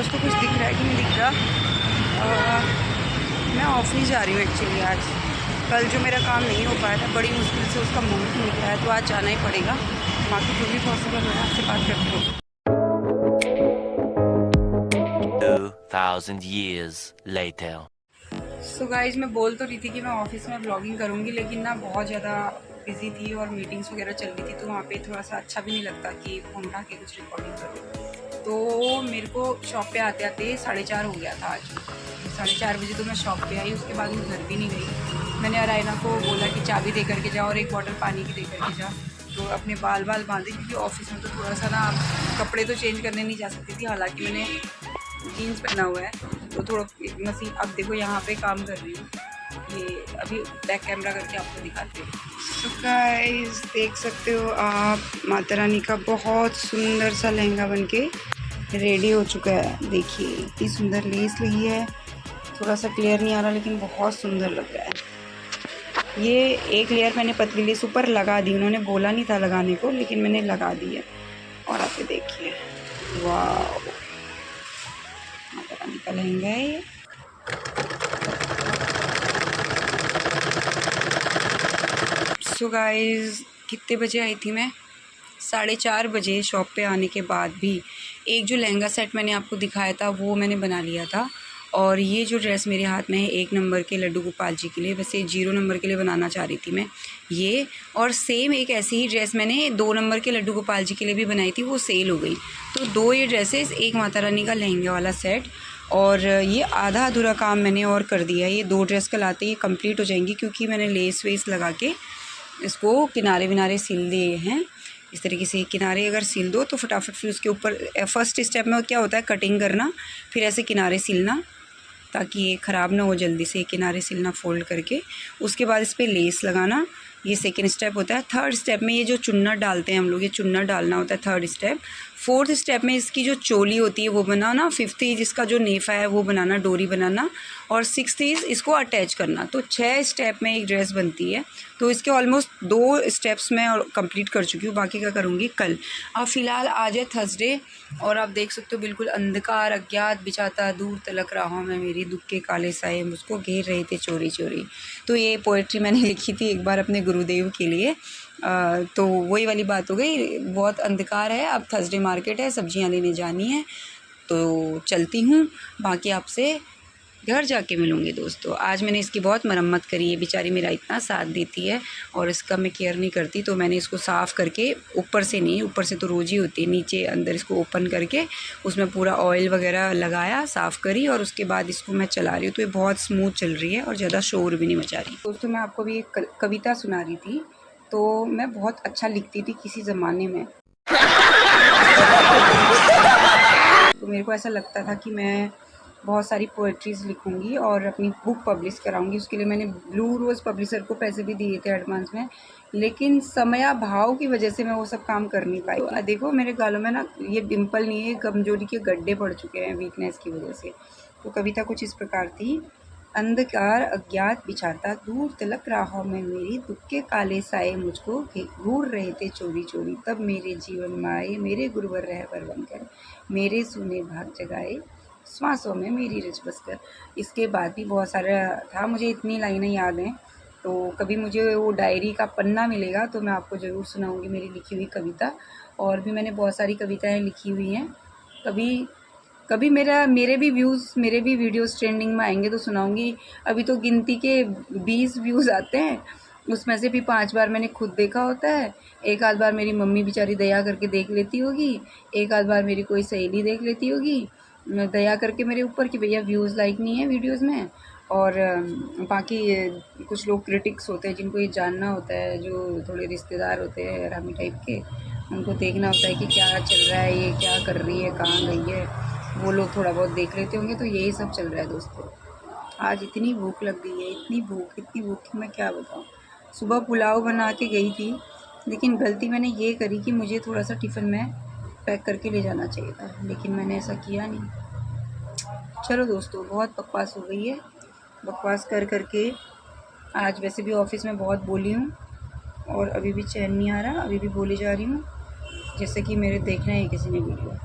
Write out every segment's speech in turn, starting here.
दोस्तों कुछ दिख रहा है कि नहीं दिख रहा। मैं ऑफिस जा रही हूँ एक्चुअली आज। कल जो मेरा काम नहीं हो पाया था, बड़ी मुश्किल से उसका मुहूर्त निकला है, तो आज जाना ही पड़ेगा। बाकी जो भी पॉसिबल हो आपसे बात करती हूँ। 2000 years later. सो गाइज, मैं बोल तो रही थी कि मैं ऑफिस में व्लॉगिंग करूँगी, लेकिन ना बहुत ज़्यादा बिजी थी और मीटिंग्स वगैरह चल रही थी, तो वहाँ पे थोड़ा सा अच्छा भी नहीं लगता कि फ़ोन उठा के कुछ रिकॉर्डिंग करूँ। तो मेरे को शॉप पे आते आते 4:30 हो गया था आज। 4:30 बजे तो मैं शॉप पे आई, उसके बाद मैं घर भी नहीं गई। मैंने अरायना को बोला कि चाबी दे करके जाओ और एक बॉटल पानी की दे करके जाओ। तो अपने बाल बांधे, क्योंकि ऑफिस में तो थोड़ा सा ना कपड़े तो चेंज करने नहीं जा सकती थी। हालांकि मैंने जीन्स पहना हुआ है, तो थोड़ा मशीन, अब देखो यहाँ पे काम कर रही हूँ। ये अभी बैक कैमरा करके आपको दिखाते हैं। तो गाइस, देख सकते हो आप, माता रानी का बहुत सुंदर सा लहंगा बनके रेडी हो चुका है। देखिए इतनी सुंदर लेस लगी है, थोड़ा सा क्लियर नहीं आ रहा लेकिन बहुत सुंदर लग रहा है। ये एक लेयर मैंने पतली लेस ऊपर लगा दी, उन्होंने बोला नहीं था लगाने को, लेकिन मैंने लगा दी है। और आप देखिए, वाह, माता रानी का लहंगा है ये। सो गाइस, कितने बजे आई थी मैं? 4:30 बजे। शॉप पे आने के बाद भी एक जो लहंगा सेट मैंने आपको दिखाया था वो मैंने बना लिया था। और ये जो ड्रेस मेरे हाथ में है 1 नंबर के लड्डू गोपाल जी के लिए, वैसे 0 नंबर के लिए बनाना चाह रही थी मैं ये। और सेम एक ऐसी ही ड्रेस मैंने 2 नंबर के लड्डू गोपाल जी के लिए भी बनाई थी, वो सेल हो गई। तो 2 ये ड्रेसेस, एक माता रानी का लहंगे वाला सेट, और ये आधा अधूरा काम मैंने और कर दिया। ये 2 ड्रेस कल आते ही कंप्लीट हो जाएंगी, क्योंकि मैंने लेस वेस लगा के इसको किनारे विनारे सिल दिए हैं। इस तरीके से किनारे अगर सिल दो तो फटाफट फिर उसके ऊपर फर्स्ट स्टेप में क्या होता है, कटिंग करना, फिर ऐसे किनारे सिलना, ताकि ये ख़राब ना हो जल्दी से। किनारे सिलना फोल्ड करके, उसके बाद इस पर लेस लगाना, ये सेकेंड स्टेप होता है। थर्ड स्टेप में ये जो चुन्नट डालते हैं हम लोग, ये चुन्नट डालना होता है थर्ड स्टेप। फोर्थ स्टेप में इसकी जो चोली होती है वो बनाना। फिफ्थ इज इसका जो नेफा है वो बनाना, डोरी बनाना। और सिक्स्थ इज इसको अटैच करना। तो 6 स्टेप में एक ड्रेस बनती है। तो इसके ऑलमोस्ट 2 स्टेप्स मैं कंप्लीट कर चुकी हूँ, बाकी का करूँगी कल। अब फ़िलहाल आज है थर्सडे, और आप देख सकते हो बिल्कुल अंधकार अज्ञात बिछाता दूर तलक राहों में मेरी दुख के काले साए मुझको घेर रहे थे चोरी चोरी। तो ये पोएट्री मैंने लिखी थी एक बार अपने गुरुदेव के लिए। तो वही वाली बात हो गई। बहुत अंधकार है, अब थर्सडे मार्केट है, सब्जियां लेने जानी है, तो चलती हूँ। बाकी आपसे घर जाके मिलूँगी दोस्तों। आज मैंने इसकी बहुत मरम्मत करी है, बेचारी मेरा इतना साथ देती है और इसका मैं केयर नहीं करती। तो मैंने इसको साफ़ करके, ऊपर से नहीं, ऊपर से तो रोज़ ही होती है, नीचे अंदर इसको ओपन करके उसमें पूरा ऑयल वगैरह लगाया, साफ़ करी, और उसके बाद इसको मैं चला रही हूँ। तो ये बहुत स्मूथ चल रही है और ज़्यादा शोर भी नहीं मचा रही। दोस्तों, मैं आपको भी एक कविता सुना रही थी। तो मैं बहुत अच्छा लिखती थी किसी ज़माने में। तो मेरे को ऐसा लगता था कि मैं बहुत सारी पोएट्रीज़ लिखूंगी और अपनी बुक पब्लिश कराऊंगी। उसके लिए मैंने ब्लू रोज़ पब्लिशर को पैसे भी दिए थे एडवांस में, लेकिन समयाभाव की वजह से मैं वो सब काम कर नहीं पाई। तो देखो मेरे गालों में ना ये डिम्पल नहीं है, कमजोरी के गड्ढे पड़ चुके हैं वीकनेस की वजह से। तो कविता कुछ इस प्रकार थी। अंधकार अज्ञात बिछाता दूर तलक राहों में मेरी दुख के काले साए मुझको घूर रहे थे चोरी चोरी। तब मेरे जीवन में आए मेरे गुरुवर रहबर बनकर, मेरे सुने भाग जगाए श्वासों में मेरी रच बसकर। इसके बाद भी बहुत सारा था, मुझे इतनी लाइनें याद हैं। तो कभी मुझे वो डायरी का पन्ना मिलेगा तो मैं आपको ज़रूर सुनाऊंगी मेरी लिखी हुई कविता। और भी मैंने बहुत सारी कविताएं लिखी हुई हैं। कभी मेरे भी वीडियोस ट्रेंडिंग में आएंगे तो सुनाऊंगी। अभी तो गिनती के 20 व्यूज़ आते हैं, उसमें से भी 5 बार मैंने खुद देखा होता है, एक आध बार मेरी मम्मी बेचारी दया करके देख लेती होगी, एक आध बार मेरी कोई सहेली देख लेती होगी दया करके मेरे ऊपर कि भैया व्यूज़ लाइक नहीं है वीडियोस में। और बाकी कुछ लोग क्रिटिक्स होते हैं जिनको ये जानना होता है, जो थोड़े रिश्तेदार होते हैं हरामी टाइप के, उनको देखना होता है कि क्या चल रहा है, ये क्या कर रही है, कहाँ गई है, वो लोग थोड़ा बहुत देख लेते होंगे। तो यही सब चल रहा है दोस्तों। आज इतनी भूख लग गई है, इतनी भूख कि मैं क्या बताऊँ। सुबह पुलाव बना के गई थी, लेकिन गलती मैंने ये करी कि मुझे थोड़ा सा टिफ़िन में पैक करके ले जाना चाहिए था, लेकिन मैंने ऐसा किया नहीं। चलो दोस्तों, बहुत बकवास हो गई है। बकवास कर करके आज वैसे भी ऑफिस में बहुत बोली हूँ और अभी भी चैन नहीं आ रहा, अभी भी बोली जा रही हूँ, जैसे कि मेरे देखना है किसी ने वीडियो।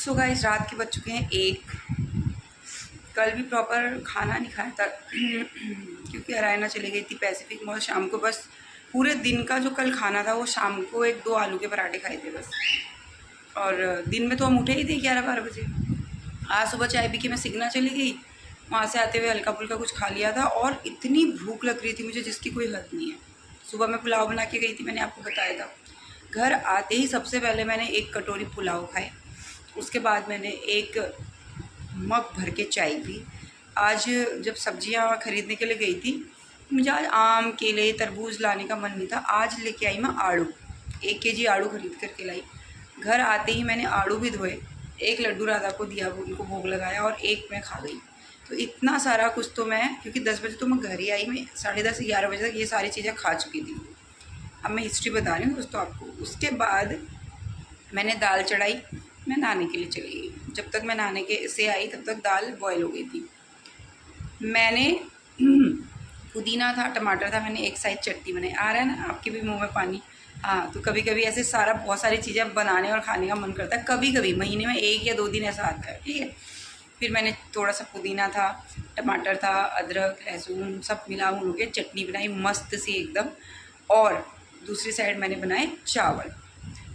सो गाइस रात के बज चुके हैं 1। कल भी प्रॉपर खाना नहीं खाया था क्योंकि अरायना चली गई थी पैसिफिक मॉल शाम को। बस पूरे दिन का जो कल खाना था वो शाम को 1-2 आलू के पराठे खाए थे बस। और दिन में तो हम उठे ही थे 11-12 बजे। आज सुबह चाय पी के मैं सिगना चली गई, वहाँ से आते हुए हल्का फुल्का कुछ खा लिया था और इतनी भूख लग रही थी मुझे जिसकी कोई हद नहीं है। सुबह मैं पुलाव बना के गई थी, मैंने आपको बताया था। घर आते ही सबसे पहले मैंने 1 कटोरी पुलाव खाए, उसके बाद मैंने 1 मग भर के चाय पी। आज जब सब्जियां खरीदने के लिए गई थी, मुझे आज आम केले तरबूज लाने का मन नहीं था। आज लेके आई मैं आड़ू, 1 केजी आड़ू खरीद करके लाई। घर आते ही मैंने आड़ू भी धोए, 1 लड्डू राधा को दिया, उनको भोग लगाया और 1 मैं खा गई। तो इतना सारा कुछ तो मैं, क्योंकि 10 बजे तो मैं घर ही आई, मैं 10:30 11 बजे तक ये सारी चीज़ें खा चुकी थी। अब मैं हिस्ट्री बता रही हूँ दोस्तों आपको। उसके बाद मैंने दाल चढ़ाई, मैं नहाने के लिए चली गई। जब तक मैं नहाने के से आई तब तक दाल बॉयल हो गई थी। मैंने पुदीना था, टमाटर था, मैंने एक साइड चटनी बनाई। आ रहा है ना आपके भी मुंह में पानी? हाँ, तो कभी कभी ऐसे बहुत सारी चीज़ें बनाने और खाने का मन करता है। कभी कभी महीने में 1 या 2 दिन ऐसा आता है, ठीक है। फिर मैंने थोड़ा सा पुदीना था, टमाटर था, अदरक लहसुन सब मिला मिलू के चटनी बनाई मस्त सी एकदम। और दूसरी साइड मैंने बनाए चावल।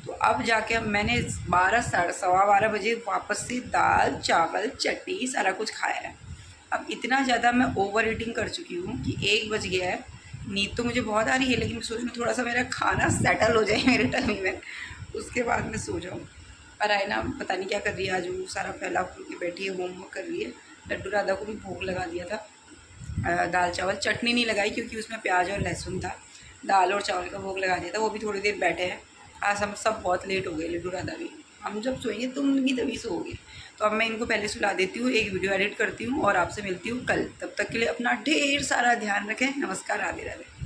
तो अब जाके मैंने 12-12:15 बजे वापस से दाल चावल चटनी सारा कुछ खाया है। अब इतना ज़्यादा मैं ओवर ईटिंग कर चुकी हूँ कि 1 बज गया है। नींद तो मुझे बहुत आ रही है, लेकिन मैं सोच रही हूँ थोड़ा सा मेरा खाना सेटल हो जाए मेरे टमी में, उसके बाद मैं सो जाऊँ। और आयना पता नहीं क्या कर रही है, आज वो सारा फैला फूल के बैठी है, होमवर्क कर रही है। लड्डू राधा को भी भोग लगा दिया था। दाल चावल चटनी नहीं लगाई क्योंकि उसमें प्याज और लहसुन था। दाल और चावल का भोग लगा दिया था, वो भी थोड़ी देर बैठे हैं। आज हम सब बहुत लेट हो गए, लड्डू राधा भी। हम जब सोएंगे तुम भी तभी सोओगे। तो अब मैं इनको पहले सुला देती हूँ, एक वीडियो एडिट करती हूँ और आपसे मिलती हूँ कल। तब तक के लिए अपना ढेर सारा ध्यान रखें। नमस्कार, राधे राधे।